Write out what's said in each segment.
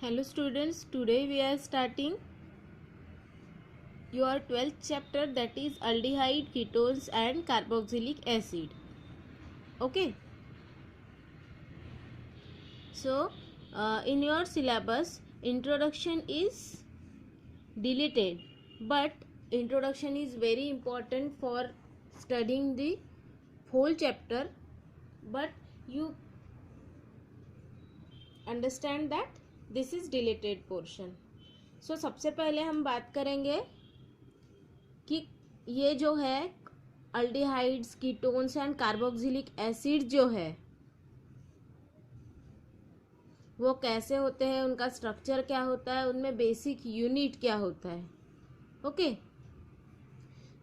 Hello students, today we are starting your 12th chapter, that is aldehyde, ketones and carboxylic acid. Okay. So in your syllabus introduction is deleted, but introduction is very important for studying the whole chapter, but you understand that this is deleted portion. So सबसे पहले हम बात करेंगे कि ये जो है aldehydes, ketones and carboxylic acid जो है वो कैसे होते हैं, उनका स्ट्रक्चर क्या होता है, उनमें बेसिक यूनिट क्या होता है. ओके.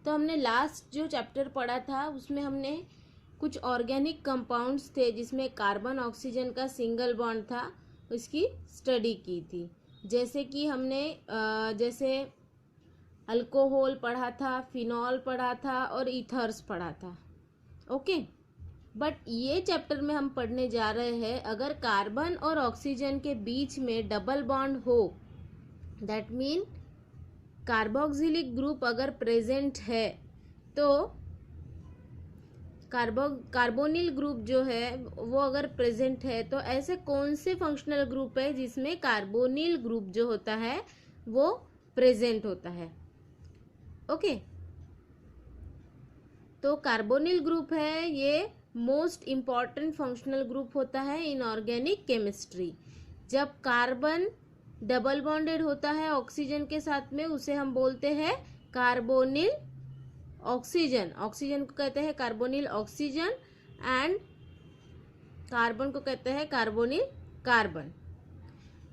तो हमने लास्ट जो चैप्टर पढ़ा था उसमें हमने कुछ ऑर्गेनिक कंपाउंड्स थे जिसमें कार्बन ऑक्सीजन का सिंगल बॉन्ड था, उसकी स्टडी की थी. जैसे कि हमने जैसे अल्कोहल पढ़ा था, फिनॉल पढ़ा था और ईथर्स पढ़ा था. ओके. बट ये चैप्टर में हम पढ़ने जा रहे हैं अगर कार्बन और ऑक्सीजन के बीच में डबल बॉन्ड हो, दैट मीन कार्बोक्सिलिक ग्रुप अगर प्रेजेंट है तो कार्बोनिल ग्रुप जो है वो अगर प्रेजेंट है तो ऐसे कौन से फंक्शनल ग्रुप है जिसमें कार्बोनिल ग्रुप जो होता है वो प्रेजेंट होता है. ओके. तो कार्बोनिल ग्रुप है ये मोस्ट इम्पॉर्टेंट फंक्शनल ग्रुप होता है इन ऑर्गेनिक केमिस्ट्री. जब कार्बन डबल बॉन्डेड होता है ऑक्सीजन के साथ में उसे हम बोलते हैं कार्बोनिल ऑक्सीजन. ऑक्सीजन को कहते हैं कार्बोनिल ऑक्सीजन एंड कार्बन को कहते हैं carbonyl carbon.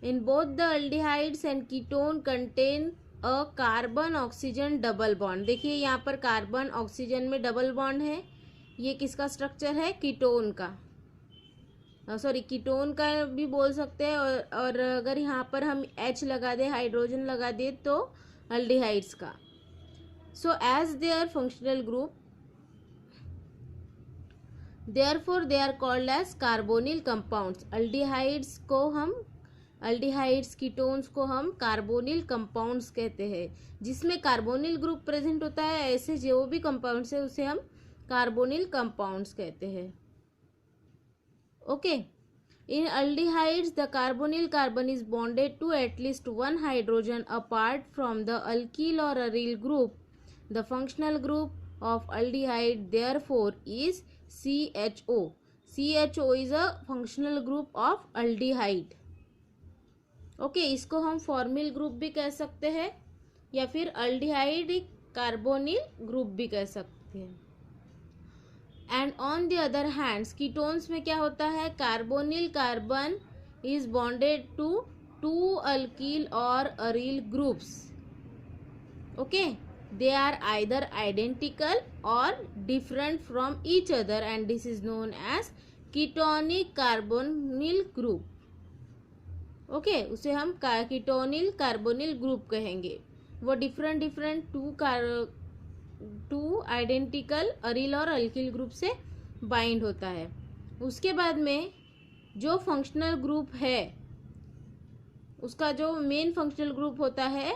In both the aldehydes and ketone contain a carbon oxygen double bond. देखिए यहाँ पर कार्बन ऑक्सीजन में डबल बॉन्ड है. ये किसका स्ट्रक्चर है? कीटोन का. सॉरी, कीटोन का भी बोल सकते हैं और अगर यहाँ पर हम H लगा दे, हाइड्रोजन लगा दे तो अल्डिहाइड्स का. So as their functional group therefore they are called as carbonyl compounds. Aldehydes ketones को हम कार्बोनिल कंपाउंड्स कहते हैं. जिसमें कार्बोनिल ग्रुप प्रेजेंट होता है ऐसे जो भी कंपाउंड्स है उसे हम कार्बोनिल कंपाउंड्स कहते हैं. Okay. In aldehydes the carbonyl carbon is bonded to at least one hydrogen apart from the alkyl और aryl group. The functional group of aldehyde therefore is CHO. CHO is a functional group of aldehyde. Okay. इसको हम formal group भी कह सकते हैं या फिर aldehyde carbonyl group भी कह सकते हैं. And on the other hands ketones में क्या होता है? Carbonyl carbon is bonded to two alkyl और aryl groups. Okay. They are either identical और different from each other and this is known as ketonic carbonyl group. Okay. उसे हम कीटोनिल carbonyl group कहेंगे. वो डिफरेंट टू आइडेंटिकल अरील और alkyl group से bind होता है. उसके बाद में जो फंक्शनल ग्रुप है उसका जो मेन फंक्शनल ग्रुप होता है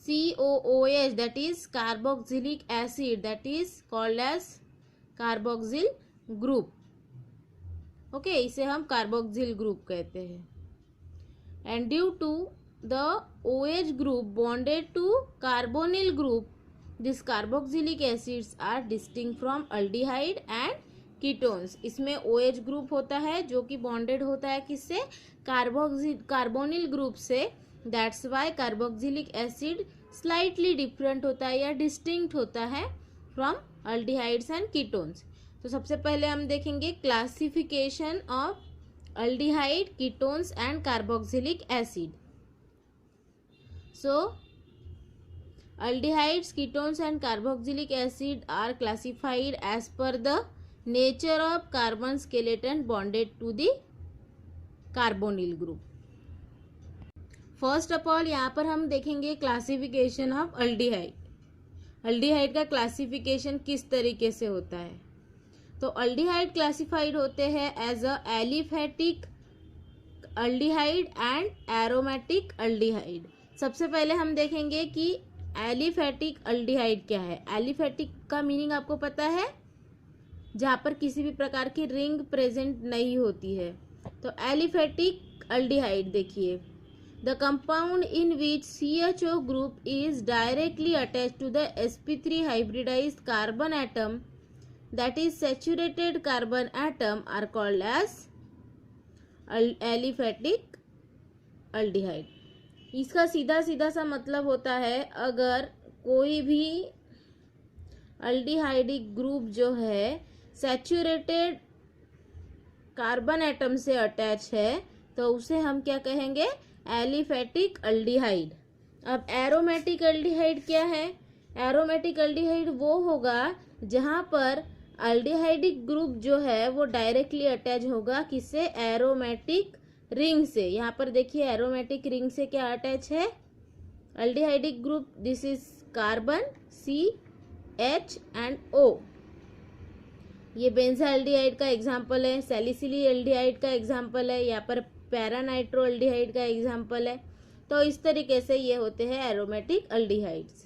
COOH, that is carboxylic acid, that is called as carboxyl group. Okay. इसे हम कार्बोक्सिल ग्रुप कहते हैं. And due to the OH group bonded to carbonyl group, this carboxylic acids are distinct from aldehyde and ketones. इसमें OH group होता है जो कि bonded होता है किससे? कार्बोनिल ग्रुप से. That's why carboxylic acid slightly different होता है या डिस्टिंक्ट होता है फ्रॉम अल्डिहाइड्स एंड कीटोन्स. तो सबसे पहले हम देखेंगे classification of aldehyde, ketones and carboxylic acid. So aldehydes, ketones and carboxylic acid are classified as per the nature of carbon skeleton bonded to the carbonyl group. First of all यहाँ पर हम देखेंगे classification of aldehyde. Aldehyde का classification किस तरीके से होता है? तो अल्डिहाइड क्लासिफाइड होते हैं as a aliphatic aldehyde and aromatic aldehyde. सबसे पहले हम देखेंगे कि एलिफेटिक अल्डिहाइड क्या है। एलिफेटिक का मीनिंग आपको पता है, जहाँ पर किसी भी प्रकार की रिंग प्रेजेंट नहीं होती है। तो एलिफेटिक अल्डिहाइड देखिए, the compound in which CHO group is directly attached to the sp3 hybridized carbon atom, that is saturated carbon atom, are called as aliphatic aldehyde. इसका सीधा सीधा सा मतलब होता है, अगर कोई भी अल्डिहाइडिक ग्रुप जो है सैचुरेटेड कार्बन एटम से अटैच है तो उसे हम क्या कहेंगे, एलिफेटिक अल्डिहाइड। अब एरोमेटिक अल्डिहाइड क्या है। एरोमेटिक अल्डिहाइड वो होगा जहाँ पर अल्डिहाइडिक ग्रुप जो है वो डायरेक्टली अटैच होगा किससे, एरोमेटिक रिंग से। यहाँ पर देखिए एरोमेटिक रिंग से क्या अटैच है, aldehydic group, this is carbon CH and O। ये बेंजाल्डिहाइड का एग्जाम्पल है, सैलिसिलिक एल्डिहाइड का एग्जाम्पल है, यहाँ पर पैरानाइट्रो एल्डिहाइड का एग्जाम्पल है। तो इस तरीके से ये होते हैं एरोमेटिक अल्डिहाइड्स।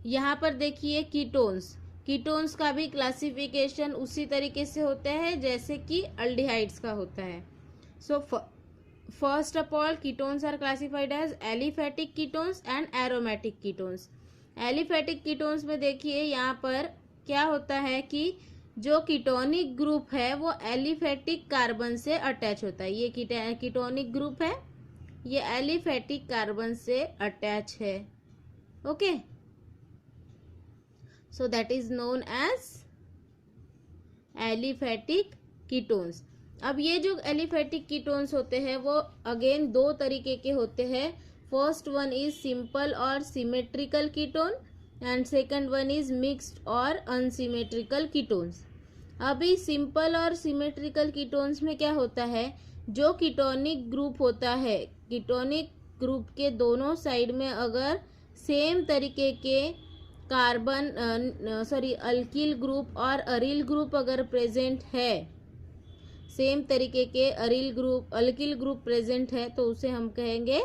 यहाँ पर देखिए कीटोन्स, कीटोन्स का भी क्लासिफिकेशन उसी तरीके से होता है जैसे कि अल्डिहाइड्स का होता है। So first of all ketones are classified as aliphatic ketones and aromatic ketones. Aliphatic ketones में देखिए यहाँ पर क्या होता है कि जो कीटोनिक ग्रुप है वो एलिफेटिक कार्बन से अटैच होता है। ये कीटोनिक ग्रुप है, ये एलिफेटिक कार्बन से अटैच है। Okay, so that is known as aliphatic ketones. अब ये जो एलिफेटिक कीटोन्स होते हैं वो अगेन दो तरीके के होते हैं। फर्स्ट वन इज सिंपल और symmetrical ketone and second one is mixed और अनसिमेट्रिकल कीटोन्स। अभी सिंपल और सिमेट्रिकल कीटोन्स में क्या होता है, जो कीटोनिक ग्रुप होता है, कीटोनिक ग्रुप के दोनों साइड में अगर सेम तरीके के कार्बन अल्किल ग्रुप और अरिल ग्रुप अगर प्रेजेंट है, सेम तरीके के अल्किल ग्रुप प्रेजेंट है तो उसे हम कहेंगे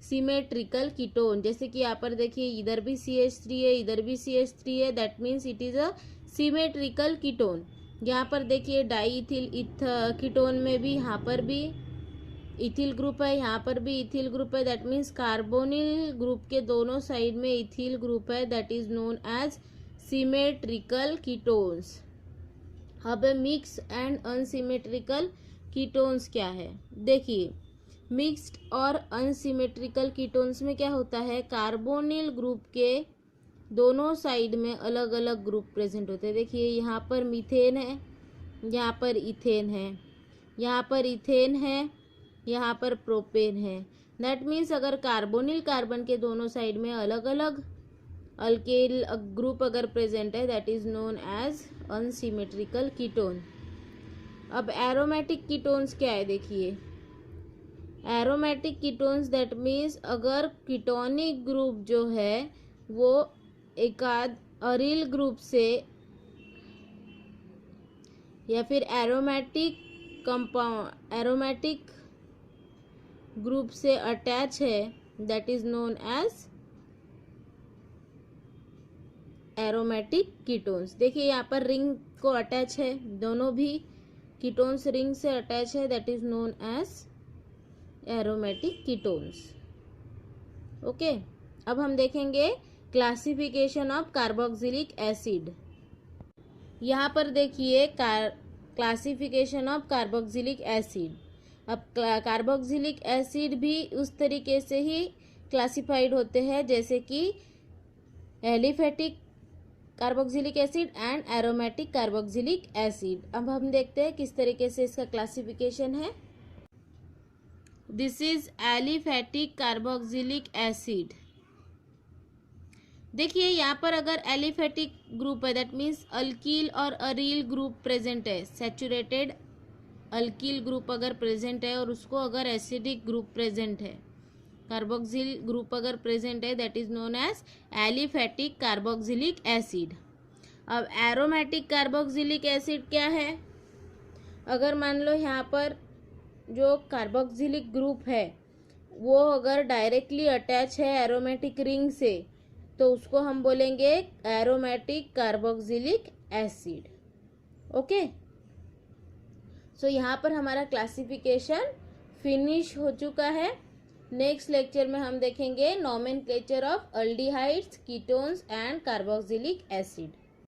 सिमेट्रिकल कीटोन। जैसे कि यहाँ पर देखिए इधर भी CH3 है, इधर भी CH3 है, that means it is a symmetrical ketone. यहाँ पर देखिए डाईइथिल कीटोन में भी यहाँ पर भी इथिल ग्रुप है, यहाँ पर भी इथिल ग्रुप है, दैट मीन्स कार्बोनिल ग्रुप के दोनों साइड में इथिल ग्रुप है, that is known as symmetrical ketones. अब मिक्स एंड अनसिमेट्रिकल कीटोन्स क्या है, देखिए मिक्स्ड और अनसिमेट्रिकल कीटोन्स में क्या होता है, कार्बोनिल ग्रुप के दोनों साइड में अलग अलग ग्रुप प्रेजेंट होते हैं। देखिए यहाँ पर मीथेन है, यहाँ पर इथेन है, यहाँ पर इथेन है, यहाँ पर प्रोपेन है। दैट मीन्स अगर कार्बोनिल कार्बन के दोनों साइड में अलग अलग अल्केल ग्रुप अगर प्रेजेंट है, that is known as unsymmetrical ketone. अब एरोमेटिक कीटोन्स क्या है, देखिए एरोमेटिक कीटोन्स दैट मीन्स अगर कीटोनिक ग्रुप जो है वो एकाध अरिल ग्रुप से या फिर एरोमेटिक ग्रुप से अटैच है, that is known as aromatic ketones. देखिए यहाँ पर रिंग को अटैच है, दोनों भी कीटोन्स रिंग से अटैच है, that is known as aromatic ketones. Okay, अब हम देखेंगे क्लासिफिकेशन ऑफ कार्बोक्सिलिक एसिड। यहाँ पर देखिए क्लासिफिकेशन ऑफ कार्बोक्सिलिक एसिड। अब कार्बोक्सिलिक एसिड भी उस तरीके से ही क्लासिफाइड होते हैं जैसे कि aliphatic carboxylic acid and aromatic carboxylic acid. अब हम देखते हैं किस तरीके से इसका क्लासिफिकेशन है। This is aliphatic carboxylic acid. देखिए यहाँ पर अगर एलिफेटिक ग्रुप है, दैट मीन्स अल्कील और अरील ग्रुप प्रेजेंट है, सैचुरेटेड अल्कील ग्रुप अगर प्रेजेंट है और उसको अगर एसिडिक ग्रुप प्रेजेंट है, कार्बोक्सिल ग्रुप अगर प्रेजेंट है, that is known as aliphatic carboxylic acid. अब एरोमेटिक कार्बोक्सिलिक एसिड क्या है, अगर मान लो यहाँ पर जो कार्बोक्सिलिक ग्रुप है वो अगर डायरेक्टली अटैच है एरोमेटिक रिंग से तो उसको हम बोलेंगे एरोमेटिक कार्बोक्सिलिक एसिड। ओके, सो यहाँ पर हमारा क्लासिफिकेशन फिनिश हो चुका है। नेक्स्ट लेक्चर में हम देखेंगे nomenclature of aldehydes, ketones and carboxylic acid.